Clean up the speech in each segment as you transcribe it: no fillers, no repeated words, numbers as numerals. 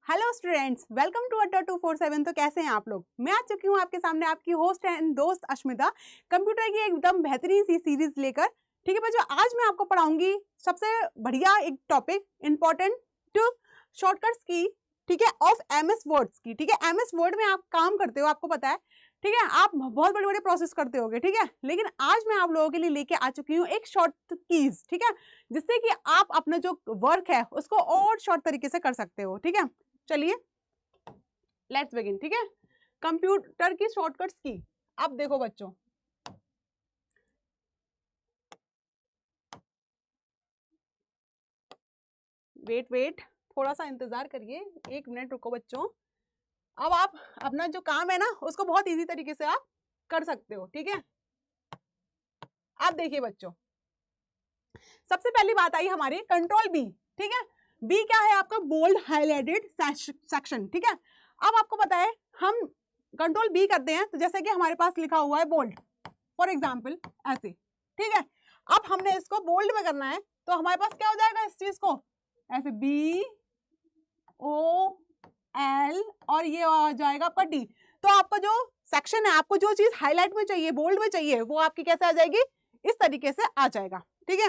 Hello students, welcome to अड्डा 247। तो कैसे हैं आप लोग? मैं आ चुकी हूँ आपके सामने, आपकी होस्ट एंड दोस्त अश्मिता, कंप्यूटर की एकदम बेहतरीन सी सीरीज लेकर। ठीक है बच्चों, आज मैं आपको पढ़ाऊंगी सबसे बढ़िया एक टॉपिक, इंपॉर्टेंट टू शॉर्टकट्स की, ठीक है, ऑफ एमएस वर्ड्स की। ठीक है, एमएस वर्ड में आप काम करते हो, आपको पता है, ठीक है, आप बहुत बड़े बड़े प्रोसेस करते होगे, ठीक है, लेकिन आज मैं आप लोगों के लिए लेके आ चुकी हूँ एक शॉर्ट कीज, ठीक है, जिससे कि आप अपना जो वर्क है उसको और शॉर्ट तरीके से कर सकते हो। ठीक है, चलिए लेट्स बिगिन। ठीक है, कंप्यूटर की शॉर्टकट्स की। अब देखो बच्चों, वेट थोड़ा सा इंतजार करिए, 1 मिनट रुको बच्चों। अब आप अपना जो काम है ना उसको बहुत इजी तरीके से आप कर सकते हो। ठीक है, अब देखिए बच्चों, सबसे पहली बात आई हमारी कंट्रोल बी। ठीक है, बी क्या है आपका? Bold highlighted section. ठीक है, अब आपको पता है हम कंट्रोल बी करते हैं तो जैसे कि हमारे पास लिखा हुआ है बोल्ड, फॉर एग्जाम्पल ऐसे। ठीक है, अब हमने इसको बोल्ड में करना है तो हमारे पास क्या हो जाएगा इस चीज को? ऐसे बी ओ एल और ये आ जाएगा आपका डी। तो आपका जो सेक्शन है, आपको जो चीज हाईलाइट में चाहिए, बोल्ड में चाहिए, वो आपकी कैसे आ जाएगी? इस तरीके से आ जाएगा। ठीक है,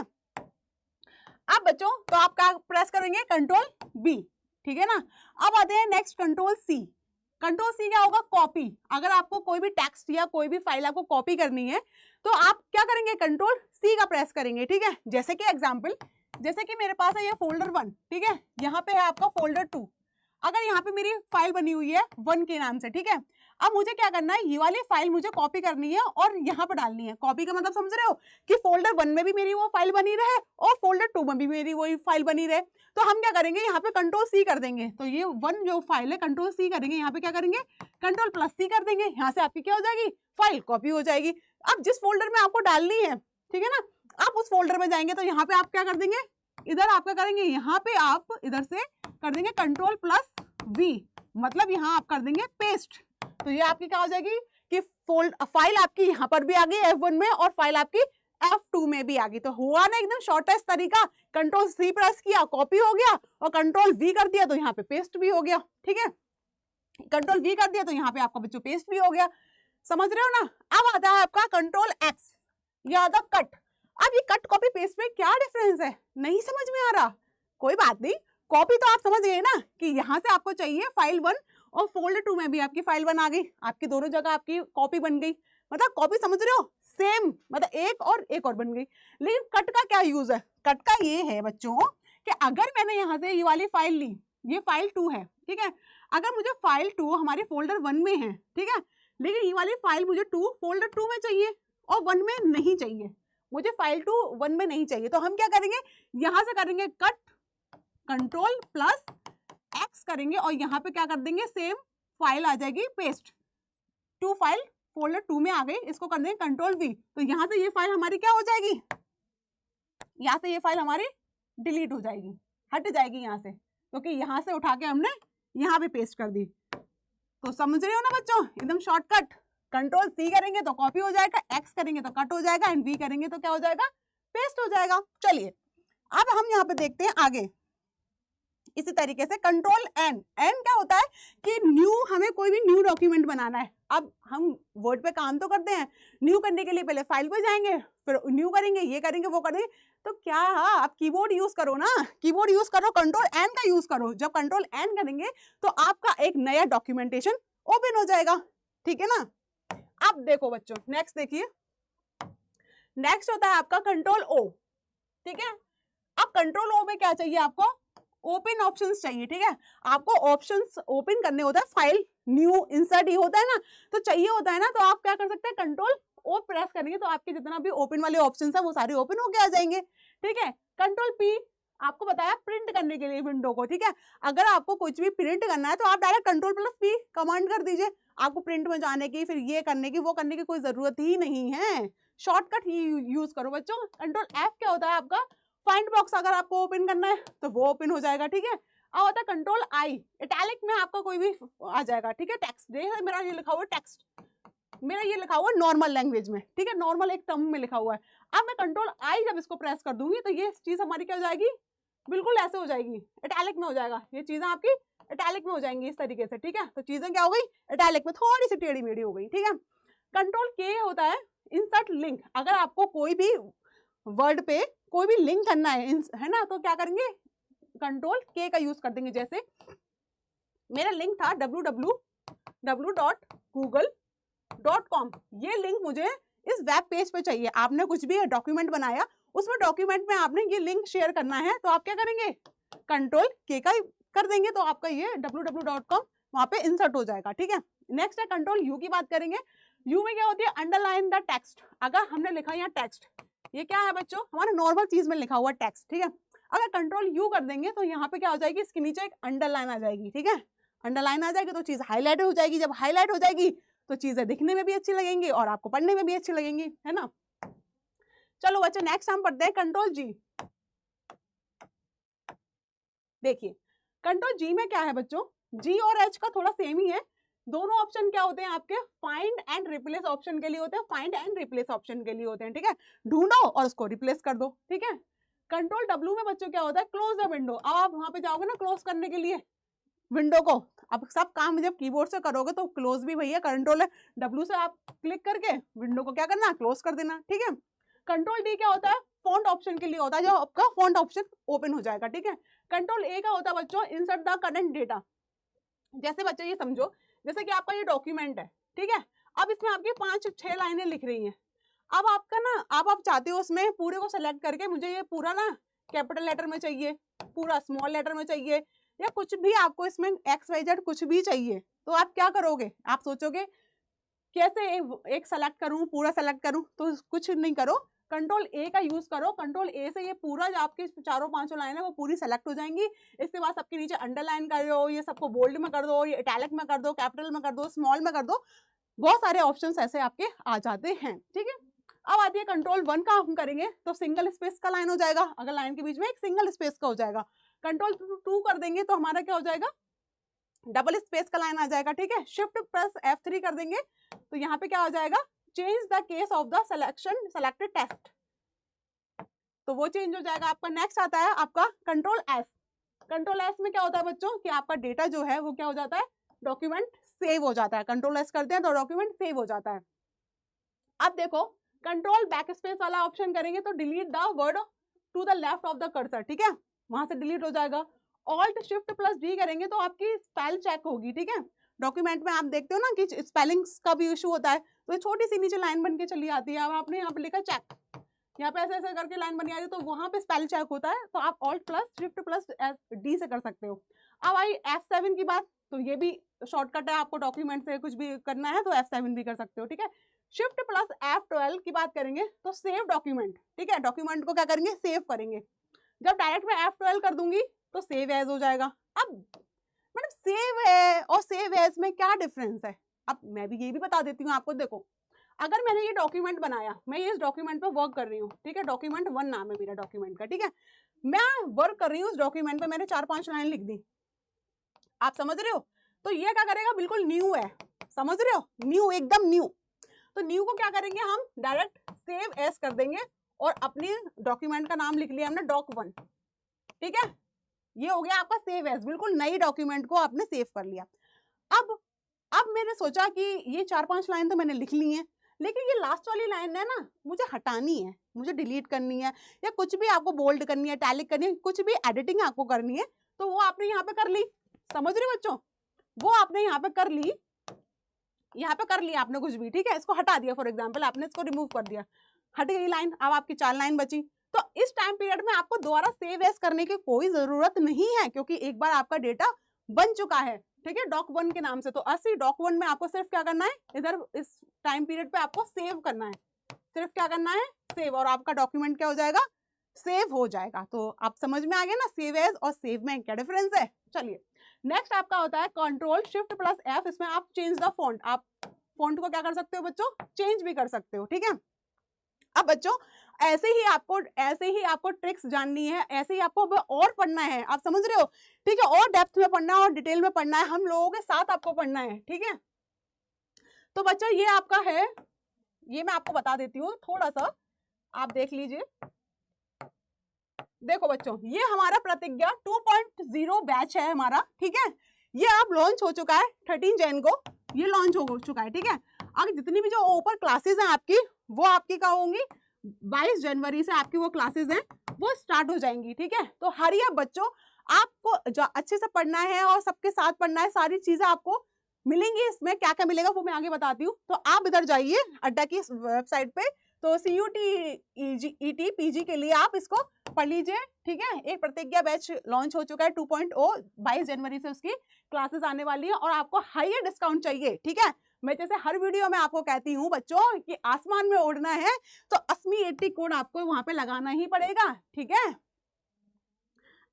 अब बच्चों तो आप क्या प्रेस करेंगे? Control B. ठीक है ना, अब आते हैं next control C. Control C क्या होगा? कॉपी। अगर आपको कोई भी टेक्स्ट या कोई भी फाइल आपको कॉपी करनी है तो आप क्या करेंगे? कंट्रोल सी का प्रेस करेंगे। ठीक है, जैसे कि एग्जांपल, जैसे कि मेरे पास है ये फोल्डर 1, ठीक है, यहाँ पे है आपका फोल्डर 2। अगर यहाँ पे मेरी फाइल बनी हुई है 1 के नाम से, ठीक है, अब मुझे क्या करना है? ये वाली फाइल मुझे कॉपी करनी है और यहाँ पर डालनी है। कॉपी का मतलब समझ रहे हो कि फोल्डर 1 में भी मेरी वो फाइल बनी रहे और फोल्डर 2 में भी मेरी वही फाइल बनी रहे। तो हम क्या करेंगे? यहाँ पे कंट्रोल सी कर देंगे, तो ये 1 जो फाइल है कंट्रोल सी करेंगे, यहाँ पे क्या करेंगे? कंट्रोल प्लस सी कर देंगे, यहाँ से आपकी क्या हो जाएगी? फाइल कॉपी हो जाएगी। अब जिस फोल्डर में आपको डालनी है, ठीक है ना, आप उस फोल्डर में जाएंगे तो यहाँ पे आप क्या कर देंगे? इधर आप क्या करेंगे? यहाँ पे आप इधर से कर देंगे कंट्रोल प्लस वी, मतलब यहाँ आप कर देंगे पेस्ट। तो ये आपकी क्या हो जाएगी कि फाइल आपकी यहाँ पर भी आ गई F1 में और फाइल आपकी F2 में भी आ गई। तो हुआ ना एकदम शॉर्टेस्ट तरीका, कंट्रोल सी प्रेस किया, कॉपी हो गया, और कंट्रोल वी कर दिया तो यहाँ पे पेस्ट भी हो गया। ठीक है, कंट्रोल वी कर दिया तो यहाँ पे आपका बच्चों पेस्ट भी हो गया। समझ रहे हो ना? अब आता है आपका कंट्रोल एक्स, या आता कट। अब ये कट कॉपी पेस्ट में क्या डिफरेंस है? नहीं समझ में आ रहा? कोई बात नहीं, कॉपी तो आप समझ गए ना कि यहाँ से आपको चाहिए फाइल 1 और फोल्डर 2 में भी आपकी फाइल 1 आ गई, आपकी दोनों जगह आपकी कॉपी बन गई। मतलब कॉपी समझ रहे हो? सेम, मतलब एक और बन गई। लेकिन कट का क्या यूज है? कट का ये है बच्चों कि अगर मैंने यहाँ से ये वाली फाइल ली, ये फाइल 2 है, ठीक है, अगर मुझे फाइल 2 हमारे फोल्डर 1 में है, ठीक है, लेकिन ये वाली फाइल मुझे 2 फोल्डर 2 में चाहिए और 1 में नहीं चाहिए, मुझे फाइल 2 1 में नहीं चाहिए, तो हम क्या करेंगे? यहां से करेंगे कट, कंट्रोल प्लस एक्स करेंगे और यहाँ पे क्या कर देंगे? सेम फाइल आ जाएगी पेस्ट। 2 फाइल फोल्डर 2 में आ गई, इसको कर देंगे कंट्रोल वी, तो यहाँ से ये फाइल हमारी क्या हो जाएगी? यहाँ से ये फाइल हमारी डिलीट हो जाएगी, हट जाएगी यहाँ से, क्योंकि यहाँ से उठा के हमने यहाँ पे पेस्ट कर दी। तो समझ रहे हो ना बच्चों? एकदम शॉर्टकट। कंट्रोल सी करेंगे तो कॉपी हो जाएगा, एक्स करेंगे तो कट हो जाएगा, एंड वी करेंगे तो क्या हो जाएगा? पेस्ट हो जाएगा। चलिए अब हम यहाँ पे देखते हैं आगे। इसी तरीके से कंट्रोल एन, एन क्या होता है कि न्यू, हमें कोई भी न्यू डॉक्यूमेंट बनाना है। अब हम वर्ड पे काम तो करते हैं, न्यू करने के लिए पहले फाइल पे जाएंगे, फिर न्यू करेंगे, ये करेंगे, वो करेंगे। तो क्या आप कीबोर्ड यूज करो ना, कीबोर्ड यूज करो, कंट्रोल एन का यूज करो। जब कंट्रोल एन करेंगे तो आपका एक नया डॉक्यूमेंटेशन ओपन हो जाएगा। ठीक है ना? अब देखो बच्चों, नेक्स्ट देखिए, नेक्स्ट होता है आपका कंट्रोल ओ। ठीक है, अब कंट्रोल ओ में क्या चाहिए आपको? ओपन ऑप्शंस चाहिए। ठीक है, आपको ऑप्शंस ओपन करने होता है, फाइल न्यू इंसर्ट ही होता है ना, तो चाहिए होता है ना, तो आप क्या कर सकते हैं? कंट्रोल ओ प्रेस करेंगे तो आपके जितना भी ओपन वाले ऑप्शंस है वो सारे ओपन होके आ जाएंगे। ठीक है, कंट्रोल पी आपको बताया प्रिंट करने के लिए विंडो को। ठीक है, अगर आपको कुछ भी प्रिंट करना है तो आप direct control plus P command कर दीजिए, आपको प्रिंट में जाने की, फिर ये करने की, वो करने की कोई जरूरत ही नहीं है, शॉर्टकट ही यूज करो बच्चों। कंट्रोल एफ क्या होता है आपका? फाइंड बॉक्स, अगर आपको ओपन करना है तो वो ओपन हो जाएगा। ठीक है, अब होता है कंट्रोल आई, इटैलिक में आपका कोई भी आ जाएगा। ठीक है, टेक्स्ट, देखिए मेरा ये लिखा हुआ टेक्स्ट, मेरा ये लिखा हुआ नॉर्मल लैंग्वेज में, ठीक है, नॉर्मल एक टर्म में लिखा हुआ है। अब मैं कंट्रोल आई जब इसको प्रेस कर दूंगी तो ये चीज हमारी क्या हो जाएगी? बिल्कुल ऐसे हो जाएगी, इटैलिक में हो जाएगा, ये चीजें आपकी इटैलिक में हो जाएंगी इस तरीके से, ठीक है। तो चीजें क्या हो गई, इटैलिक में थोड़ी सी टेढ़ी मेढ़ी हो गई, ठीक है। कंट्रोल के होता है इंसर्ट लिंक। अगर आपको कोई भी वर्ड पे कोई भी लिंक करना है ना, तो क्या करेंगे, कंट्रोल के का यूज कर देंगे। जैसे मेरा लिंक था www.google.com, ये लिंक मुझे इस वेब पेज पे चाहिए। आपने कुछ भी डॉक्यूमेंट बनाया, उसमें डॉक्यूमेंट में आपने ये लिंक शेयर करना है, तो आप क्या करेंगे, कंट्रोल के का कर देंगे, तो आपका ये www.com वहां पे इंसर्ट हो जाएगा, ठीक है। नेक्स्ट है कंट्रोल यू की बात करेंगे। यू में क्या होती है, अंडरलाइन द टेक्स्ट। अगर हमने लिखा यहाँ टेक्स्ट, ये क्या है बच्चों, हमारा नॉर्मल चीज में लिखा हुआ टेक्स्ट, ठीक है। अगर कंट्रोल यू कर देंगे तो यहाँ पे क्या हो जाएगी, इसके नीचे एक अंडरलाइन आ जाएगी, ठीक है। अंडरलाइन आ जाएगी तो चीज हाईलाइट हो जाएगी। जब हाईलाइट हो जाएगी तो चीजें दिखने में भी अच्छी लगेंगी और आपको पढ़ने में भी अच्छी लगेंगी, है ना। चलो बच्चों नेक्स्ट हम पढ़ते हैं कंट्रोल जी। देखिए कंट्रोल जी में क्या है बच्चों, जी और एच का थोड़ा सेम ही है। दोनों ऑप्शन क्या होते हैं आपके, फाइंड एंड रिप्लेस ऑप्शन के लिए होते हैं, फाइंड एंड रिप्लेस ऑप्शन के लिए होते हैं, ठीक है। ढूंढो और उसको रिप्लेस कर दो, ठीक है। कंट्रोल डब्ल्यू में बच्चों क्या होता है, क्लोज द विंडो। अब आप वहां पे जाओगे ना क्लोज करने के लिए विंडो को, अब सब काम जब कीबोर्ड से करोगे तो क्लोज भी भैया कंट्रोल डब्ल्यू से आप क्लिक करके विंडो को क्या करना, क्लोज कर देना, ठीक है। कंट्रोल डी क्या होता है, फॉन्ट ऑप्शन के लिए होता है, जो आपका फॉन्ट ऑप्शन ओपन हो जाएगा, ठीक है। कंट्रोल ए का होता है बच्चों इंसर्ट द करंट डेटा। जैसे बच्चों ये समझो, जैसे कि आपका ये डॉक्यूमेंट है, ठीक है। अब इसमें आपकी 5-6 लाइनें लिख रही हैं। अब आपका ना, अब आप चाहते हो उसमें पूरे को सेलेक्ट करके मुझे ये पूरा ना कैपिटल लेटर में चाहिए, पूरा स्मॉल लेटर में चाहिए, या कुछ भी आपको इसमें XYZ कुछ भी चाहिए, तो आप क्या करोगे, आप सोचोगे कैसे एक सेलेक्ट करूं, पूरा सेलेक्ट करूं, तो कुछ नहीं करो, कंट्रोल ए का यूज करो। कंट्रोल ए से ये पूरा जो आपके 4-5 लाइन है वो पूरी सेलेक्ट हो जाएंगी। इसके बाद सबके नीचे अंडरलाइन कर दो, ये सबको बोल्ड में कर दो, ये इटैलिक में कर दो, कैपिटल में कर दो, स्मॉल में कर दो, बहुत सारे ऑप्शंस ऐसे आपके आ जाते हैं, ठीक है। अब आती है कंट्रोल 1 का हम करेंगे तो सिंगल स्पेस का लाइन हो जाएगा, अगर लाइन के बीच में एक सिंगल स्पेस का हो जाएगा। कंट्रोल 2 कर देंगे तो हमारा क्या हो जाएगा, डबल स्पेस का लाइन आ जाएगा, ठीक है। शिफ्ट प्लस F3 कर देंगे तो यहाँ पे क्या हो जाएगा, change the case of the selection selected text, तो वो चेंज हो जाएगा आपका। नेक्स्ट आता है आपका कंट्रोल एस। कंट्रोल एस में क्या होता है बच्चों कि आपका डेटा जो है वो क्या हो जाता है, डॉक्यूमेंट सेव हो जाता है। कंट्रोल एस करते हैं तो डॉक्यूमेंट सेव हो जाता है। अब देखो कंट्रोल बैक स्पेस वाला ऑप्शन करेंगे तो delete the word to the left of the cursor, ठीक है, वहां से डिलीट हो जाएगा। ऑल्ट शिफ्ट प्लस डी करेंगे तो आपकी स्पेल चेक होगी, ठीक है। डॉक्यूमेंट में आप देखते हो ना कि स्पेलिंग्स का भी इशू होता है, तो छोटी सी नीचे लाइन बन के चली आती है। अब आपने यहाँ पे लिखा चेक, यहाँ पे ऐसे ऐसे करके लाइन बनी आ रही है, तो वहां पे स्पेल चेक होता है, तो आप alt plus shift plus D से कर सकते हो। अब आई F7 की बात, तो ये भी शॉर्टकट है, आपको डॉक्यूमेंट से कुछ भी करना है तो F7 भी कर सकते हो, ठीक है। शिफ्ट प्लस F12 की बात करेंगे तो सेव डॉक्यूमेंट, ठीक है, डॉक्यूमेंट को क्या करेंगे, सेव करेंगे। जब डायरेक्ट में F12 कर दूंगी तो सेव एज हो जाएगा। अब मैडम सेव है और सेव एज में क्या डिफरेंस है, अब मैं भी ये भी बता देती हूँ आपको। देखो अगर मैंने ये डॉक्यूमेंट बनाया, मैं ये इस डॉक्यूमेंट पे वर्क कर रही हूँ, ठीक है, डॉक्यूमेंट 1 नाम है मेरा डॉक्यूमेंट का, ठीक है। मैं वर्क कर रही हूँ उस डॉक्यूमेंट पे, मैंने 4-5 लाइन लिख दी, आप समझ रहे हो। तो ये क्या करेगा, बिल्कुल न्यू है, समझ रहे हो, न्यू, एकदम न्यू। तो न्यू को क्या करेंगे हम, डायरेक्ट सेव एज कर देंगे और अपने डॉक्यूमेंट का नाम लिख लिया हमने doc1, ठीक है। ये हो गया आपका सेव एज, बिल्कुल नई डॉक्यूमेंट को आपने सेव कर लिया। अब मैंने सोचा कि ये 4-5 लाइन तो मैंने लिख ली हैं, लेकिन ये लास्ट वाली लाइन है ना, मुझे हटानी है, मुझे डिलीट करनी है, या कुछ भी आपको बोल्ड करनी है, टैलिक करनी है, कुछ भी एडिटिंग आपको करनी है, तो वो आपने यहाँ पे कर ली, समझ रहे बच्चों, वो आपने यहाँ पे कर ली, यहाँ पे कर लिया आपने कुछ भी, ठीक है। इसको हटा दिया, फॉर एग्जाम्पल आपने इसको रिमूव कर दिया, हट गई लाइन, अब आपकी 4 लाइन बची। तो इस टाइम पीरियड में आपको दोबारा सेव एज करने की कोई जरूरत नहीं है, क्योंकि एक बार आपका डेटा बन चुका है, ठीक है, doc1 के नाम से। तो ऐसे doc1 में आपको सिर्फ क्या करना है, इधर इस टाइम पीरियड पे आपको सेव करना है, सिर्फ क्या करना है, सेव, और आपका डॉक्यूमेंट क्या हो जाएगा, सेव हो जाएगा। तो आप समझ में आ गया ना सेव एज और सेव में क्या डिफरेंस है। चलिए नेक्स्ट आपका होता है कंट्रोल शिफ्ट प्लस F, इसमें आप चेंज द फॉन्ट, आप फॉन्ट को क्या कर सकते हो बच्चों, चेंज भी कर सकते हो, ठीक है। अब बच्चों ऐसे ही आपको ट्रिक्स जाननी है, ऐसे ही आपको और पढ़ना है, आप समझ रहे हो, ठीक है, और डेप्थ में पढ़ना है और डिटेल में पढ़ना है, हम लोगों के साथ आपको पढ़ना है, ठीक है। तो बच्चों ये आपका है, ये मैं आपको बता देती हूँ थोड़ा सा, आप देख लीजिए। देखो बच्चों ये हमारा प्रतिज्ञा 2.0 बैच है हमारा, ठीक है। ये अब लॉन्च हो चुका है 13 जैन को, ये लॉन्च हो चुका है, ठीक है। अब जितनी भी जो ऊपर क्लासेस हैं आपकी, वो आपकी क्या होंगी, 22 जनवरी से आपकी वो क्लासेस हैं वो स्टार्ट हो जाएंगी, ठीक है। तो हरी अब बच्चों, आपको जो अच्छे से पढ़ना है और सबके साथ पढ़ना है, सारी चीजें आपको मिलेंगी। इसमें क्या क्या मिलेगा वो मैं आगे बताती हूँ। तो आप इधर जाइए अड्डा की वेबसाइट पे, तो CUT ET PG के लिए आप इसको पढ़ लीजिए, ठीक है। एक प्रतिज्ञा बैच लॉन्च हो चुका है 2.0, 22 जनवरी से उसकी क्लासेस आने वाली है और आपको हाईयर डिस्काउंट चाहिए, ठीक है। मैं जैसे हर वीडियो में आपको कहती हूँ बच्चों कि आसमान में उड़ना है तो अस्मी 80 कोड आपको वहां पे लगाना ही पड़ेगा, ठीक है।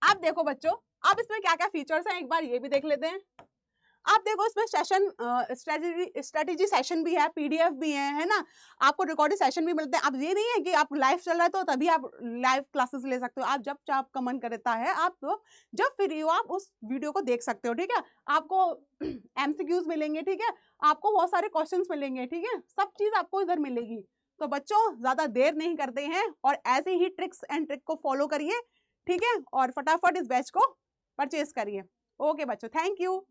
अब देखो बच्चों, अब इसमें क्या क्या फीचर्स हैं एक बार ये भी देख लेते हैं। आप देखो इसमें सेशन स्ट्रेटेजी सेशन भी है, PDF भी है ना, आपको रिकॉर्डेड सेशन भी मिलते हैं। अब ये नहीं है कि आप लाइव चल रहा है तो तभी आप लाइव क्लासेस ले सकते हो, आप जब आपका मन करता है आप तो जब फ्री हो आप उस वीडियो को देख सकते हो, ठीक है। आपको MCQs मिलेंगे, ठीक है, आपको बहुत सारे क्वेश्चंस मिलेंगे, ठीक है, सब चीज आपको इधर मिलेगी। तो बच्चों ज्यादा देर नहीं करते हैं और ऐसे ही ट्रिक्स एंड ट्रिक को फॉलो करिए, ठीक है, और फटाफट इस बैच को परचेज करिए। ओके बच्चों, थैंक यू।